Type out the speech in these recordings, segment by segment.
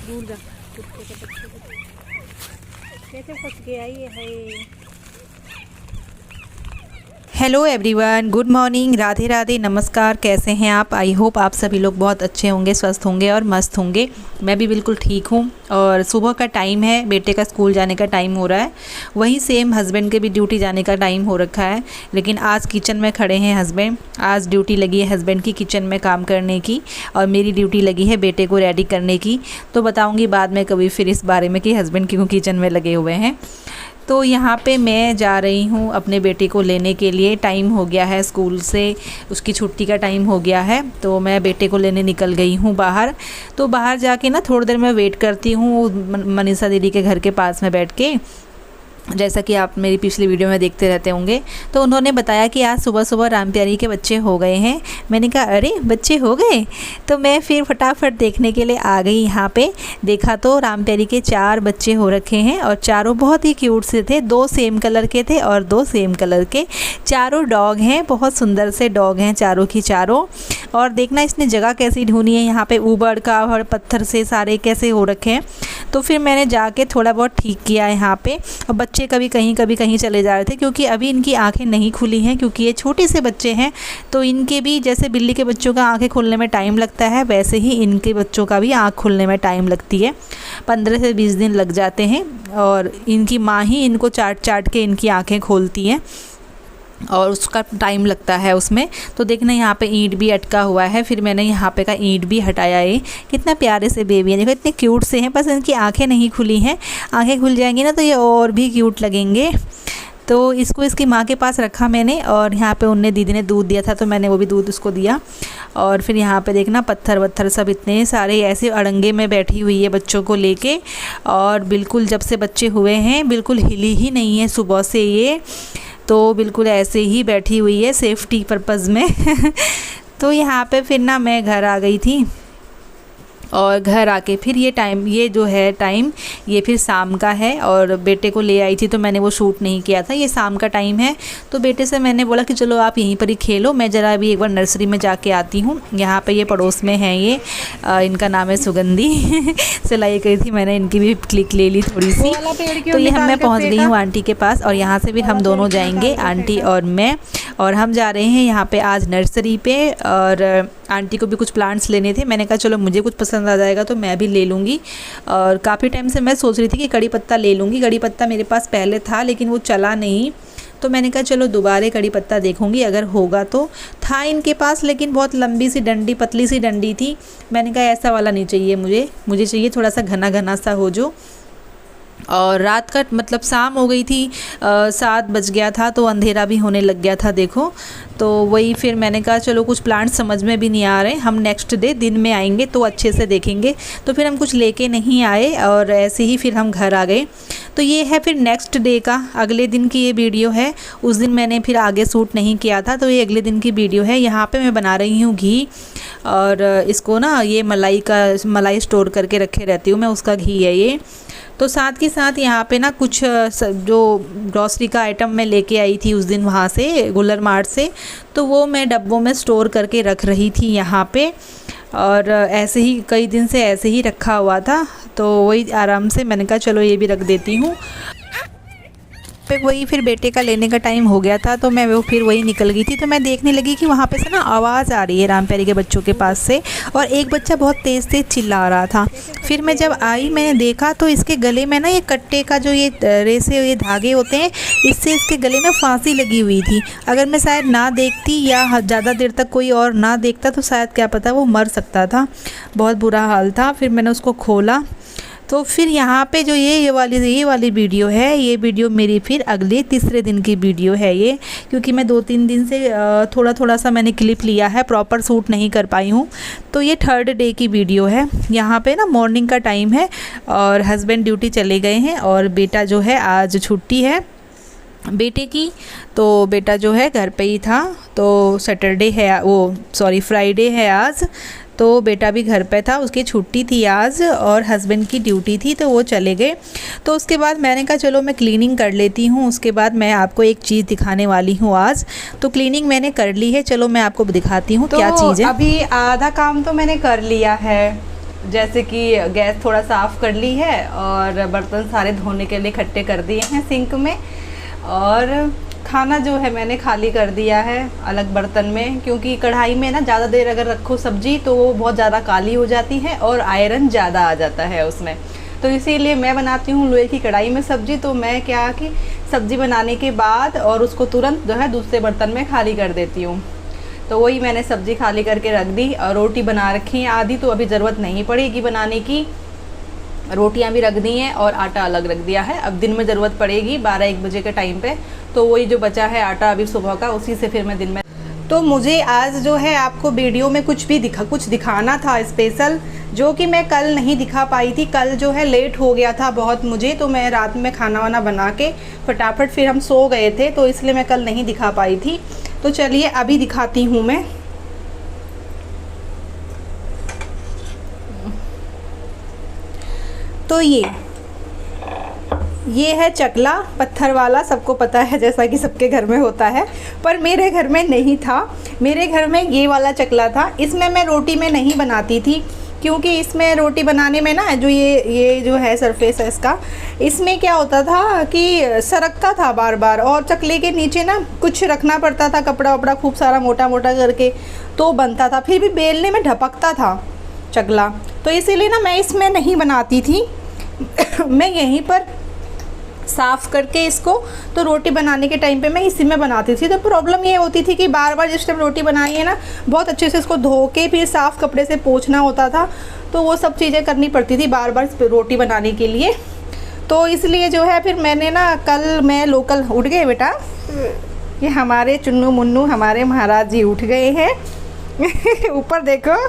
दूर जा, कुत्ते के बच्चे कैसे फंस गया ये है। Hello everyone, good morning, Radhe Radhe, नमस्कार। कैसे हैं आप? आई होप आप सभी लोग बहुत अच्छे होंगे, स्वस्थ होंगे और मस्त होंगे। मैं भी बिल्कुल ठीक हूँ। और सुबह का टाइम है, बेटे का स्कूल जाने का टाइम हो रहा है। वहीं सेम हस्बैंड के भी ड्यूटी जाने का टाइम हो रखा है। लेकिन आज किचन में खड़े हैं हस्बैंड। आज ड्यूटी लगी है हस्बैंड की किचन में काम करने की, और मेरी ड्यूटी लगी है बेटे को रेडी करने की। तो बताऊँगी बाद में कभी फिर इस बारे में कि हस्बैंड क्यों किचन में लगे हुए हैं। तो यहाँ पे मैं जा रही हूँ अपने बेटे को लेने के लिए। टाइम हो गया है स्कूल से, उसकी छुट्टी का टाइम हो गया है। तो मैं बेटे को लेने निकल गई हूँ बाहर। तो बाहर जाके ना थोड़ी देर मैं वेट करती हूँ मनीषा दीदी के घर के पास में बैठ के, जैसा कि आप मेरी पिछली वीडियो में देखते रहते होंगे। तो उन्होंने बताया कि आज सुबह सुबह राम प्यारी के बच्चे हो गए हैं। मैंने कहा अरे बच्चे हो गए, तो मैं फिर फटाफट देखने के लिए आ गई। यहाँ पे देखा तो राम प्यारी के 4 बच्चे हो रखे हैं, और चारों बहुत ही क्यूट से थे। 2 सेम कलर के थे और 2 सेम कलर के। चारों डॉग हैं, बहुत सुंदर से डॉग हैं चारों की चारों। और देखना इसने जगह कैसी ढूंढी है, यहाँ पे ऊबड़ खाबड़ पत्थर से सारे कैसे हो रखे हैं। तो फिर मैंने जाके थोड़ा बहुत ठीक किया यहाँ पे। और बच्चे कभी कहीं चले जा रहे थे, क्योंकि अभी इनकी आंखें नहीं खुली हैं, क्योंकि ये छोटे से बच्चे हैं। तो इनके भी जैसे बिल्ली के बच्चों का आंखें खुलने में टाइम लगता है, वैसे ही इनके बच्चों का भी आंख खुलने में टाइम लगती है। 15 से 20 दिन लग जाते हैं, और इनकी माँ ही इनको चाट के इनकी आंखें खोलती हैं, और उसका टाइम लगता है उसमें। तो देखना यहाँ पे ईंट भी अटका हुआ है। फिर मैंने यहाँ पे का ईंट भी हटाया। ये कितना प्यारे से बेबी है, देखो इतने क्यूट से हैं। बस इनकी आंखें नहीं खुली हैं, आंखें खुल जाएंगी ना तो ये और भी क्यूट लगेंगे। तो इसको इसकी माँ के पास रखा मैंने, और यहाँ पे उनने दीदी ने दूध दिया था तो मैंने वो भी दूध उसको दिया। और फिर यहाँ पे देखना पत्थर वत्थर सब इतने सारे ऐसे अड़ंगे में बैठी हुई है बच्चों को लेके। और बिल्कुल जब से बच्चे हुए हैं बिल्कुल हिली ही नहीं है सुबह से ये, तो बिल्कुल ऐसे ही बैठी हुई है सेफ्टी पर्पज़ में। तो यहाँ पे फिर ना मैं घर आ गई थी, और घर आके फिर ये टाइम ये फिर शाम का है। और बेटे को ले आई थी तो मैंने वो शूट नहीं किया था, ये शाम का टाइम है। तो बेटे से मैंने बोला कि चलो आप यहीं पर ही खेलो, मैं ज़रा अभी एक बार नर्सरी में जाके आती हूँ। यहाँ पे ये पड़ोस में है, ये इनका नाम है सुगंधी। सिलाई करी थी मैंने, इनकी भी क्लिक ले ली थोड़ी सी। तो ये मैं पहुँच गई हूँ आंटी के पास, और यहाँ से फिर हम दोनों जाएंगे, आंटी और मैं। और हम जा रहे हैं यहाँ पे आज नर्सरी पे, और आंटी को भी कुछ प्लांट्स लेने थे। मैंने कहा चलो मुझे कुछ पसंद आ जाएगा तो मैं भी ले लूँगी। और काफ़ी टाइम से मैं सोच रही थी कि कड़ी पत्ता ले लूँगी। कड़ी पत्ता मेरे पास पहले था लेकिन वो चला नहीं, तो मैंने कहा चलो दोबारा कड़ी पत्ता देखूँगी अगर होगा तो। था इनके पास, लेकिन बहुत लंबी सी डंडी, पतली सी डंडी थी। मैंने कहा ऐसा वाला नहीं चाहिए मुझे चाहिए थोड़ा सा घना घना सा हो जो। और रात का मतलब शाम हो गई थी, 7 बज गया था, तो अंधेरा भी होने लग गया था देखो। तो वही फिर मैंने कहा चलो कुछ प्लांट समझ में भी नहीं आ रहे, हम नेक्स्ट डे दिन में आएंगे तो अच्छे से देखेंगे। तो फिर हम कुछ लेके नहीं आए, और ऐसे ही फिर हम घर आ गए। तो ये है फिर नेक्स्ट डे का, अगले दिन की ये वीडियो है। उस दिन मैंने फिर आगे शूट नहीं किया था, तो ये अगले दिन की वीडियो है। यहाँ पे मैं बना रही हूँ घी, और इसको ना ये मलाई स्टोर करके रखे रहती हूँ मैं, उसका घी है ये। तो साथ के साथ यहाँ पे ना कुछ जो ग्रॉसरी का आइटम मैं लेके आई थी उस दिन वहाँ से गुलर मार्ट से, तो वो मैं डब्बों में स्टोर करके रख रही थी यहाँ पे। और ऐसे ही कई दिन से ऐसे ही रखा हुआ था, तो वही आराम से मैंने कहा चलो ये भी रख देती हूँ। वही फिर बेटे का लेने का टाइम हो गया था, तो मैं वो फिर वही निकल गई थी। तो मैं देखने लगी कि वहाँ पे से ना आवाज़ आ रही है राम प्यारी के बच्चों के पास से, और एक बच्चा बहुत तेज़ चिल्ला रहा था। फिर मैं जब आई मैंने देखा तो इसके गले में ना ये कट्टे का जो ये रेसे ये धागे होते हैं, इससे इसके गले में फांसी लगी हुई थी। अगर मैं शायद ना देखती या ज़्यादा देर तक कोई और ना देखता तो शायद क्या पता वो मर सकता था। बहुत बुरा हाल था। फिर मैंने उसको खोला। तो फिर यहाँ पे जो ये वाली वीडियो है, ये वीडियो मेरी फिर अगले तीसरे दिन की वीडियो है ये, क्योंकि मैं 2-3 दिन से थोड़ा सा मैंने क्लिप लिया है, प्रॉपर शूट नहीं कर पाई हूँ। तो ये 3rd डे की वीडियो है। यहाँ पे ना मॉर्निंग का टाइम है, और हस्बैंड ड्यूटी चले गए हैं, और बेटा जो है आज छुट्टी है बेटे की, तो बेटा जो है घर पे ही था। तो फ्राइडे है आज, तो बेटा भी घर पे था, उसकी छुट्टी थी आज, और हस्बैंड की ड्यूटी थी तो वो चले गए। तो उसके बाद मैंने कहा चलो मैं क्लीनिंग कर लेती हूँ, उसके बाद मैं आपको एक चीज़ दिखाने वाली हूँ आज। तो क्लीनिंग मैंने कर ली है, चलो मैं आपको दिखाती हूँ क्या चीज़ है। अभी आधा काम तो मैंने कर लिया है, जैसे कि गैस थोड़ा साफ़ कर ली है और बर्तन सारे धोने के लिए इकट्ठे कर दिए हैं सिंक में, और खाना जो है मैंने खाली कर दिया है अलग बर्तन में, क्योंकि कढ़ाई में ना ज़्यादा देर अगर रखो सब्ज़ी तो वो बहुत ज़्यादा काली हो जाती है और आयरन ज़्यादा आ जाता है उसमें। तो इसीलिए मैं बनाती हूँ लोहे की कढ़ाई में सब्ज़ी। तो मैं क्या कि सब्ज़ी बनाने के बाद और उसको तुरंत जो है दूसरे बर्तन में खाली कर देती हूँ। तो वही मैंने सब्ज़ी खाली करके रख दी और रोटी बना रखी है आधी, तो अभी ज़रूरत नहीं पड़ेगी बनाने की। रोटियां भी रख दी हैं और आटा अलग रख दिया है। अब दिन में ज़रूरत पड़ेगी 12-1 बजे के टाइम पे, तो वही जो बचा है आटा अभी सुबह का, उसी से फिर मैं दिन में। तो मुझे आज जो है आपको वीडियो में कुछ दिखाना था स्पेशल, जो कि मैं कल नहीं दिखा पाई थी। कल जो है लेट हो गया था बहुत मुझे, तो मैं रात में खाना वाना बना के फटाफट फिर हम सो गए थे, तो इसलिए मैं कल नहीं दिखा पाई थी। तो चलिए अभी दिखाती हूँ मैं। तो ये है चकला पत्थर वाला, सबको पता है जैसा कि सबके घर में होता है, पर मेरे घर में नहीं था। मेरे घर में ये वाला चकला था। इसमें मैं रोटी में नहीं बनाती थी, क्योंकि इसमें रोटी बनाने में ना जो ये जो है सरफेस है इसका, इसमें क्या होता था कि सरकता था बार बार, और चकले के नीचे ना कुछ रखना पड़ता था, कपड़ा वपड़ा खूब सारा मोटा मोटा करके, तो बनता था। फिर भी बेलने में ढपकता था चकला, तो इसीलिए ना मैं इसमें नहीं बनाती थी। मैं यहीं पर साफ़ करके इसको, तो रोटी बनाने के टाइम पे मैं इसी में बनाती थी। तो प्रॉब्लम ये होती थी कि बार बार जिस टाइम रोटी बनाई है ना, बहुत अच्छे से इसको धो के फिर साफ़ कपड़े से पोंछना होता था, तो वो सब चीज़ें करनी पड़ती थी बार बार रोटी बनाने के लिए। तो इसलिए जो है फिर मैंने ना कल मैं लोकल उठ गए बेटा, ये हमारे चुन्नू मुन्नू हमारे महाराज जी उठ गए हैं। ऊपर देखो,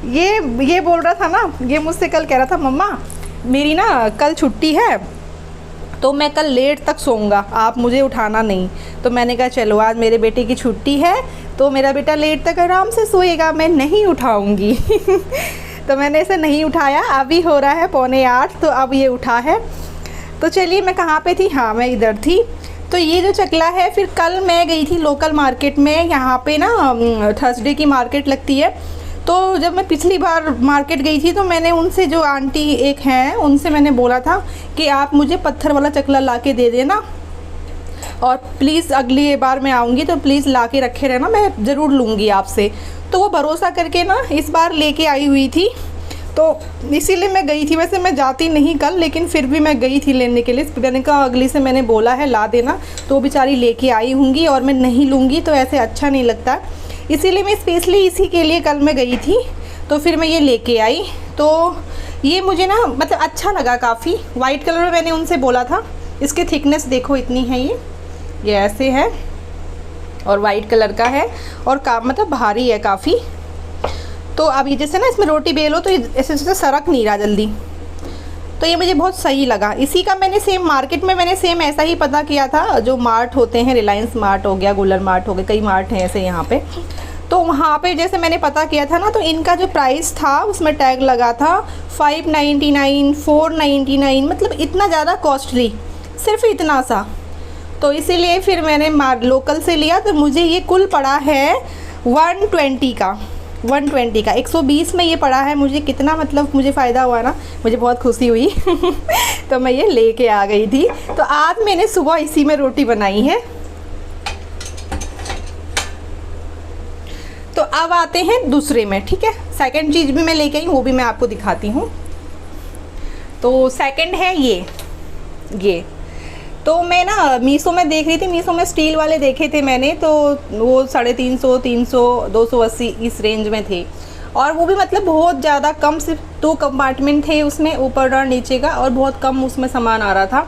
ये बोल रहा था ना, ये मुझसे कल कह रहा था मम्मा मेरी ना कल छुट्टी है, तो मैं कल लेट तक सोऊंगा, आप मुझे उठाना नहीं। तो मैंने कहा चलो आज मेरे बेटे की छुट्टी है, तो मेरा बेटा लेट तक आराम से सोएगा, मैं नहीं उठाऊंगी। तो मैंने इसे नहीं उठाया। अभी हो रहा है 7:45, तो अब ये उठा है। तो चलिए मैं कहाँ पे थी, हाँ मैं इधर थी। तो ये जो चकला है, फिर कल मैं गई थी लोकल मार्केट में, यहाँ पे ना थर्सडे की मार्केट लगती है। तो जब मैं पिछली बार मार्केट गई थी, तो मैंने उनसे, जो आंटी एक हैं, उनसे मैंने बोला था कि आप मुझे पत्थर वाला चकला ला के दे देना, और प्लीज़ अगली बार मैं आऊँगी तो प्लीज़ ला के रखे रहना, मैं ज़रूर लूँगी आपसे। तो वो भरोसा करके ना इस बार लेके आई हुई थी, तो इसीलिए मैं गई थी। वैसे मैं जाती नहीं कल, लेकिन फिर भी मैं गई थी लेने के लिए। मैंने कहा अगली से मैंने बोला है ला देना, तो बेचारी लेके आई होंगी, और मैं नहीं लूँगी तो ऐसे अच्छा नहीं लगता, इसीलिए मैं स्पेशली इसी के लिए कल मैं गई थी। तो फिर मैं ये लेके आई। तो ये मुझे ना मतलब अच्छा लगा काफ़ी। वाइट कलर में मैंने उनसे बोला था। इसकी थिकनेस देखो इतनी है, ये ऐसे है, और वाइट कलर का है, और मतलब भारी है काफ़ी। तो अब ये जैसे ना इसमें रोटी बेलो तो ऐसे सरक नहीं रहा जल्दी, तो ये मुझे बहुत सही लगा। इसी का मैंने सेम मार्केट में मैंने सेम ऐसा ही पता किया था, जो मार्ट होते हैं, रिलायंस मार्ट हो गया, गुलर मार्ट हो गया, कई मार्ट हैं ऐसे यहाँ पे। तो वहाँ पे जैसे मैंने पता किया था ना, तो इनका जो प्राइस था उसमें टैग लगा था 599, 499, मतलब इतना ज़्यादा कॉस्टली, सिर्फ इतना सा। तो इसीलिए फिर मैंने लोकल से लिया, तो मुझे ये कुल पड़ा है 120 का। 120 में ये पड़ा है मुझे। कितना मतलब मुझे फ़ायदा हुआ ना, मुझे बहुत खुशी हुई। तो मैं ये लेके आ गई थी। तो आज मैंने सुबह इसी में रोटी बनाई है। तो अब आते हैं दूसरे में, ठीक है। सेकंड चीज़ भी मैं लेके आई, वो भी मैं आपको दिखाती हूँ। तो सेकंड है ये। तो मैं ना मीशो में देख रही थी, मीशो में स्टील वाले देखे थे मैंने, तो वो 350, 300, 280 इस रेंज में थे, और वो भी मतलब बहुत ज़्यादा कम, सिर्फ 2 कंपार्टमेंट थे उसमें, ऊपर और नीचे का, और बहुत कम उसमें सामान आ रहा था।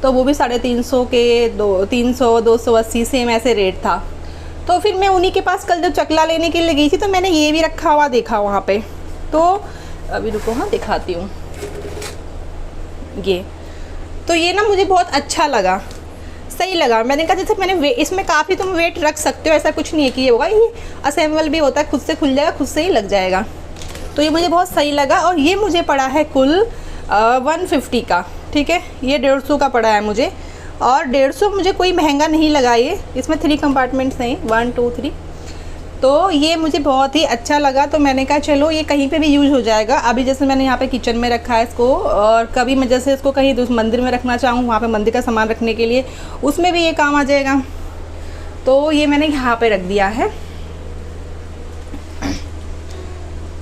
तो वो भी 350 के 300, 280 सेम ऐसे रेट था। तो फिर मैं उन्हीं के पास कल जब चकला लेने के लिए गई थी, तो मैंने ये भी रखा हुआ देखा वहाँ पे। तो अभी रुको, हाँ दिखाती हूँ। तो ये ना मुझे बहुत अच्छा लगा, सही लगा। मैंने कहा जैसे मैंने इसमें काफ़ी तुम वेट रख सकते हो, ऐसा कुछ नहीं है कि ये होगा, ये असेंबल भी होता है, खुद से खुल जाएगा, खुद से ही लग जाएगा। तो ये मुझे बहुत सही लगा, और ये मुझे पड़ा है कुल 150 का, ठीक है। ये 150 का पड़ा है मुझे, और 150 मुझे कोई महंगा नहीं लगा ये। इसमें 3 कंपार्टमेंट्स हैं, 1 2 3, तो ये मुझे बहुत ही अच्छा लगा, तो मैंने कहा चलो ये कहीं पे भी यूज़ हो जाएगा। अभी जैसे मैंने यहाँ पे किचन में रखा है इसको, और कभी मैं जैसे इसको कहीं मंदिर में रखना चाहूँ, वहाँ पे मंदिर का सामान रखने के लिए, उसमें भी ये काम आ जाएगा। तो ये मैंने यहाँ पे रख दिया है,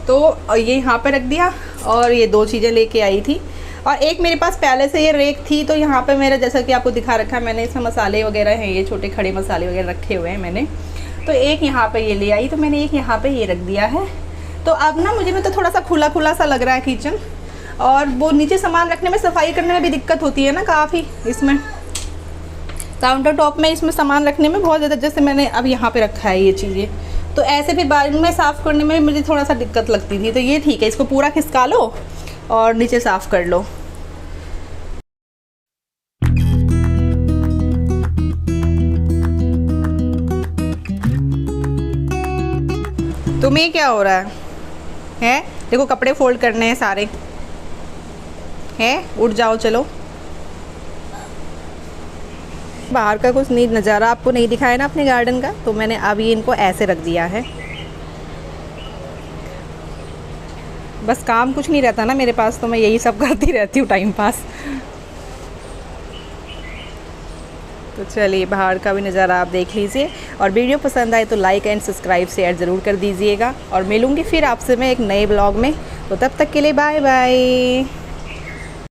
तो ये यहाँ पे रख दिया। और ये 2 चीज़ें लेके आई थी, और एक मेरे पास पहले से ये रेक थी, तो यहाँ पे मेरा जैसा कि आपको दिखा रखा है मैंने, इसमें मसाले वगैरह हैं, ये छोटे खड़े मसाले वगैरह रखे हुए हैं मैंने। तो एक यहाँ पे ये ले आई, तो मैंने एक यहाँ पे ये रख दिया है। तो अब ना मुझे में तो थोड़ा सा खुला खुला सा लग रहा है किचन, और वो नीचे सामान रखने में, सफाई करने में भी दिक्कत होती है ना काफ़ी, इसमें काउंटर टॉप में इसमें सामान रखने में बहुत ज़्यादा। जैसे मैंने अब यहाँ पे रखा है ये चीज़ें, तो ऐसे फिर बाद में साफ़ करने में मुझे थोड़ा सा दिक्कत लगती थी। तो ये ठीक है, इसको पूरा खिसका लो और नीचे साफ़ कर लो। तुम्हें क्या हो रहा है? देखो कपड़े फोल्ड करने हैं सारे, हैं उठ जाओ चलो। बाहर का कुछ नहीं नज़ारा आपको नहीं दिखाया ना अपने गार्डन का, तो मैंने अभी इनको ऐसे रख दिया है। बस काम कुछ नहीं रहता ना मेरे पास, तो मैं यही सब करती रहती हूँ टाइम पास। तो चलिए बाहर का भी नज़ारा आप देख लीजिए, और वीडियो पसंद आए तो लाइक एंड सब्सक्राइब शेयर ज़रूर कर दीजिएगा। और मिलूँगी फिर आपसे मैं एक नए ब्लॉग में, तो तब तक के लिए बाय बाय।